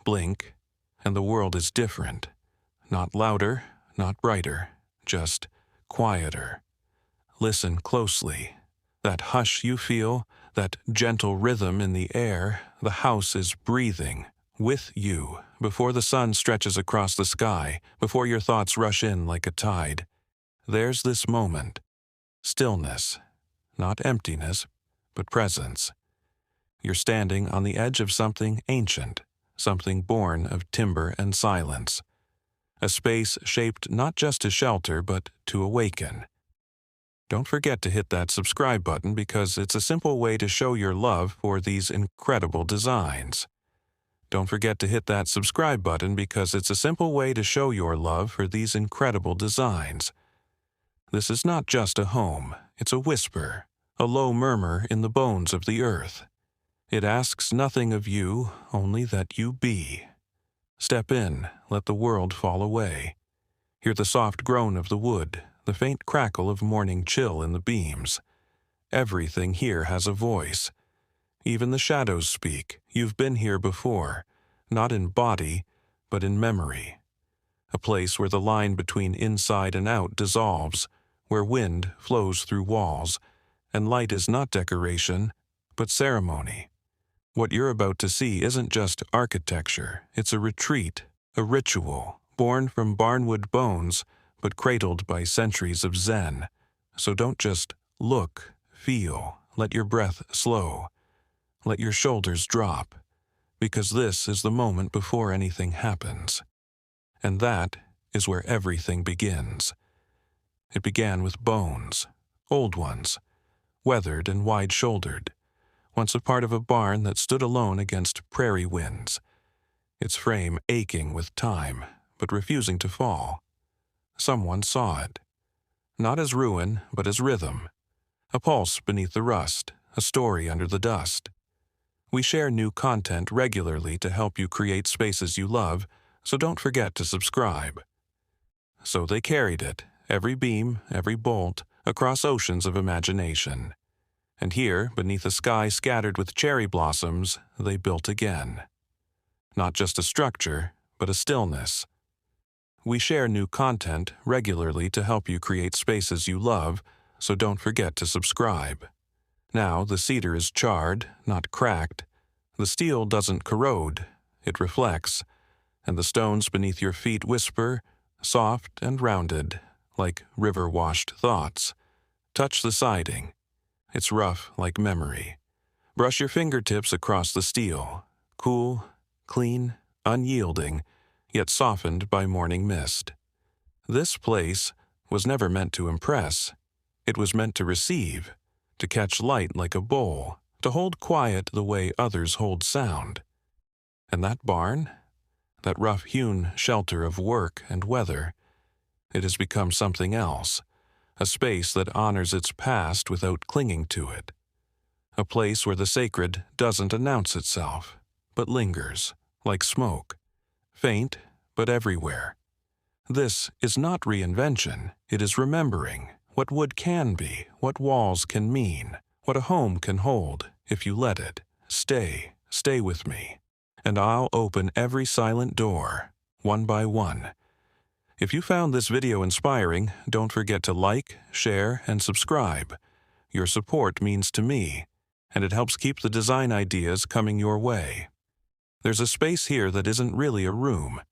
Blink, and the world is different. Not louder, not brighter, just quieter. Listen closely. That hush you feel, that gentle rhythm in the air, the house is breathing with you before the sun stretches across the sky, before your thoughts rush in like a tide. There's this moment. Stillness. Not emptiness, but presence. You're standing on the edge of something ancient, something born of timber and silence. A space shaped not just to shelter, but to awaken. Don't forget to hit that subscribe button because it's a simple way to show your love for these incredible designs. Don't forget to hit that subscribe button because it's a simple way to show your love for these incredible designs. This is not just a home, it's a whisper, a low murmur in the bones of the earth. It asks nothing of you, only that you be. Step in, let the world fall away. Hear the soft groan of the wood, the faint crackle of morning chill in the beams. Everything here has a voice. Even the shadows speak. You've been here before, not in body, but in memory. A place where the line between inside and out dissolves, where wind flows through walls, and light is not decoration, but ceremony. What you're about to see isn't just architecture, it's a retreat, a ritual, born from barnwood bones, but cradled by centuries of Zen. So don't just look, feel, let your breath slow, let your shoulders drop, because this is the moment before anything happens. And that is where everything begins. It began with bones, old ones, weathered and wide-shouldered, once a part of a barn that stood alone against prairie winds, its frame aching with time, but refusing to fall. Someone saw it, not as ruin, but as rhythm, a pulse beneath the rust, a story under the dust. We share new content regularly to help you create spaces you love, so don't forget to subscribe. So they carried it, every beam, every bolt, across oceans of imagination. And here, beneath a sky scattered with cherry blossoms, they built again. Not just a structure, but a stillness. We share new content regularly to help you create spaces you love, so don't forget to subscribe. Now the cedar is charred, not cracked. The steel doesn't corrode, it reflects, and the stones beneath your feet whisper, soft and rounded, like river-washed thoughts. Touch the siding. It's rough like memory. Brush your fingertips across the steel, cool, clean, unyielding, yet softened by morning mist. This place was never meant to impress. It was meant to receive, to catch light like a bowl, to hold quiet the way others hold sound. And that barn, that rough-hewn shelter of work and weather, it has become something else, a space that honors its past without clinging to it. A place where the sacred doesn't announce itself, but lingers, like smoke, faint but everywhere. This is not reinvention, it is remembering what wood can be, what walls can mean, what a home can hold if you let it. Stay with me, and I'll open every silent door, one by one. If you found this video inspiring, don't forget to like, share, and subscribe. Your support means to me, and it helps keep the design ideas coming your way. There's a space here that isn't really a room.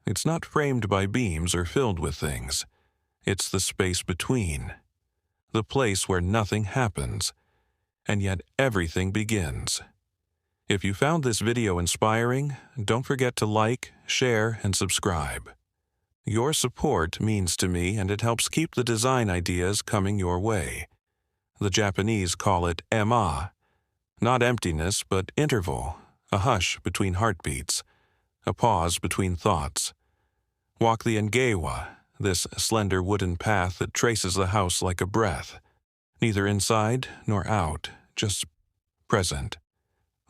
It's not framed by beams or filled with things. It's the space between, the place where nothing happens, and yet everything begins. If you found this video inspiring, don't forget to like, share, and subscribe. Your support means to me, and it helps keep the design ideas coming your way. The Japanese call it ema, not emptiness, but interval, a hush between heartbeats, a pause between thoughts. Walk the ngewa, this slender wooden path that traces the house like a breath, neither inside nor out, just present.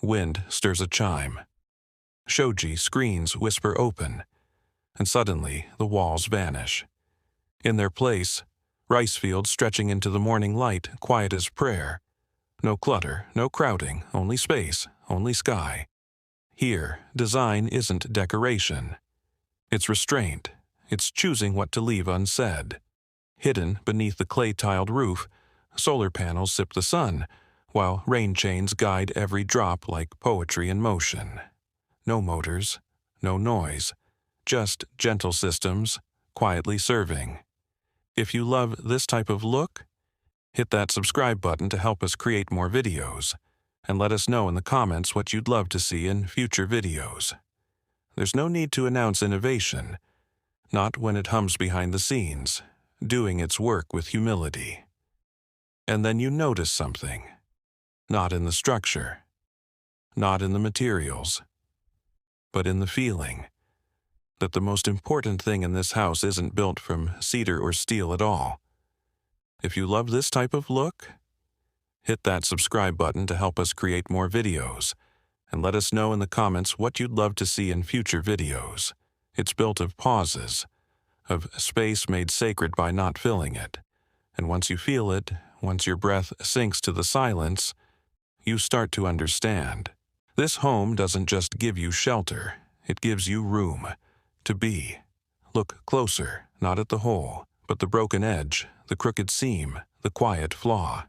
Wind stirs a chime. Shoji screens whisper open, and suddenly the walls vanish. In their place, rice fields stretching into the morning light, quiet as prayer. No clutter, no crowding, only space, only sky. Here, design isn't decoration. It's restraint. It's choosing what to leave unsaid. Hidden beneath the clay-tiled roof, solar panels sip the sun, while rain chains guide every drop like poetry in motion. No motors, no noise, just gentle systems, quietly serving. If you love this type of look, hit that subscribe button to help us create more videos, and let us know in the comments what you'd love to see in future videos. There's no need to announce innovation, not when it hums behind the scenes, doing its work with humility. And then you notice something. Not in the structure, not in the materials, but in the feeling that the most important thing in this house isn't built from cedar or steel at all. If you love this type of look, hit that subscribe button to help us create more videos, and let us know in the comments what you'd love to see in future videos. It's built of pauses, of space made sacred by not filling it. And once you feel it, once your breath sinks to the silence, you start to understand. This home doesn't just give you shelter, it gives you room to be. Look closer, not at the hole, but the broken edge, the crooked seam, the quiet flaw.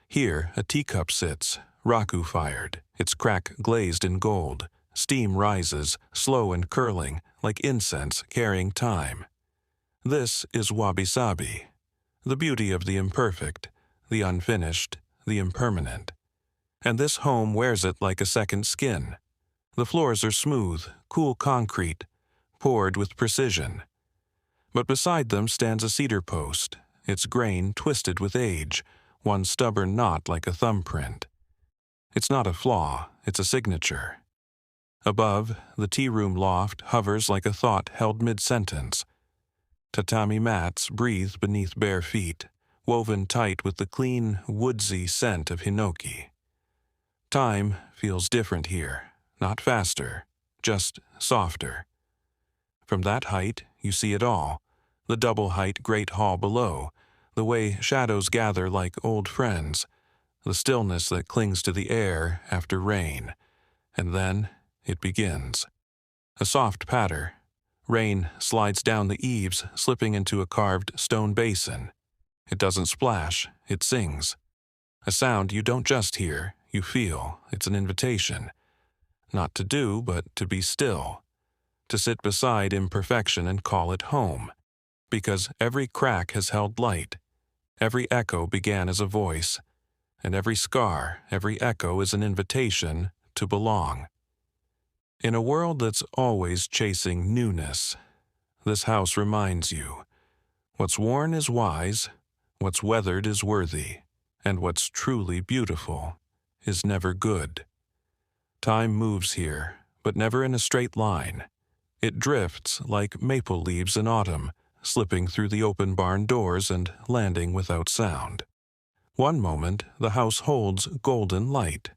Here, a teacup sits, raku fired, its crack glazed in gold. Steam rises, slow and curling, like incense carrying time. This is wabi-sabi, the beauty of the imperfect, the unfinished, the impermanent. And this home wears it like a second skin. The floors are smooth, cool concrete, poured with precision. But beside them stands a cedar post, its grain twisted with age, one stubborn knot like a thumbprint. It's not a flaw, it's a signature. Above, the tea-room loft hovers like a thought held mid-sentence. Tatami mats breathe beneath bare feet, woven tight with the clean, woodsy scent of hinoki. Time feels different here, not faster, just softer. From that height, you see it all, the double-height great hall below, the way shadows gather like old friends, the stillness that clings to the air after rain, and then it begins. A soft patter. Rain slides down the eaves, slipping into a carved stone basin. It doesn't splash, it sings. A sound you don't just hear, you feel. It's an invitation. Not to do, but to be still. To sit beside imperfection and call it home. Because every crack has held light. Every echo began as a voice. And every scar, every echo is an invitation to belong. In a world that's always chasing newness, this house reminds you, what's worn is wise, what's weathered is worthy, and what's truly beautiful is never good. Time moves here, but never in a straight line. It drifts like maple leaves in autumn, slipping through the open barn doors and landing without sound. One moment, the house holds golden light.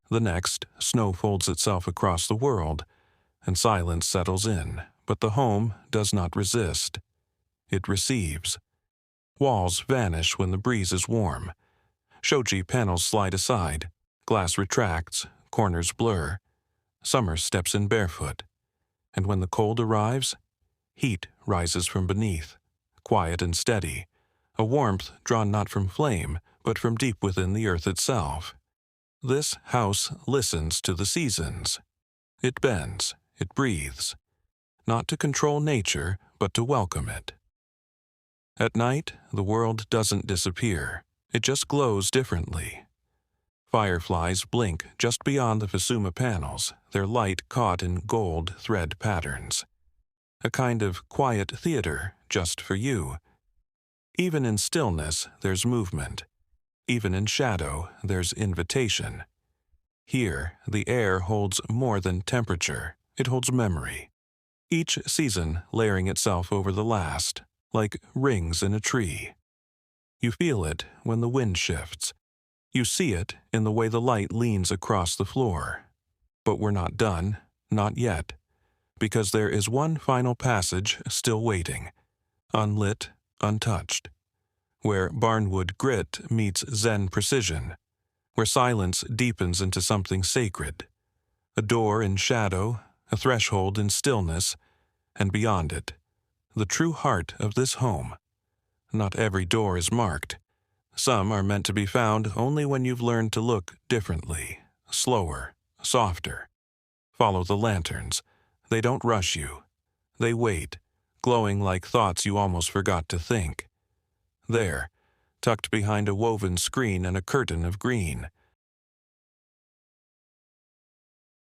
The next, snow folds itself across the world, and silence settles in, but the home does not resist. It receives. Walls vanish when the breeze is warm. Shoji panels slide aside, glass retracts, corners blur. Summer steps in barefoot. And when the cold arrives, heat rises from beneath, quiet and steady, a warmth drawn not from flame, but from deep within the earth itself. This house listens to the seasons. It bends, it breathes, not to control nature, but to welcome it. At night, the world doesn't disappear. It just glows differently. Fireflies blink just beyond the Fusuma panels, their light caught in gold thread patterns. A kind of quiet theater just for you. Even in stillness, there's movement. Even in shadow, there's invitation. Here, the air holds more than temperature. It holds memory. Each season layering itself over the last, like rings in a tree. You feel it when the wind shifts. You see it in the way the light leans across the floor. But we're not done, not yet, because there is one final passage still waiting, unlit, untouched, where barnwood grit meets Zen precision, where silence deepens into something sacred, A door in shadow, a threshold in stillness, and beyond it, the true heart of this home. Not every door is marked. Some are meant to be found only when you've learned to look differently, slower, softer. Follow the lanterns. They don't rush you. They wait, glowing like thoughts you almost forgot to think. There, tucked behind a woven screen and a curtain of green,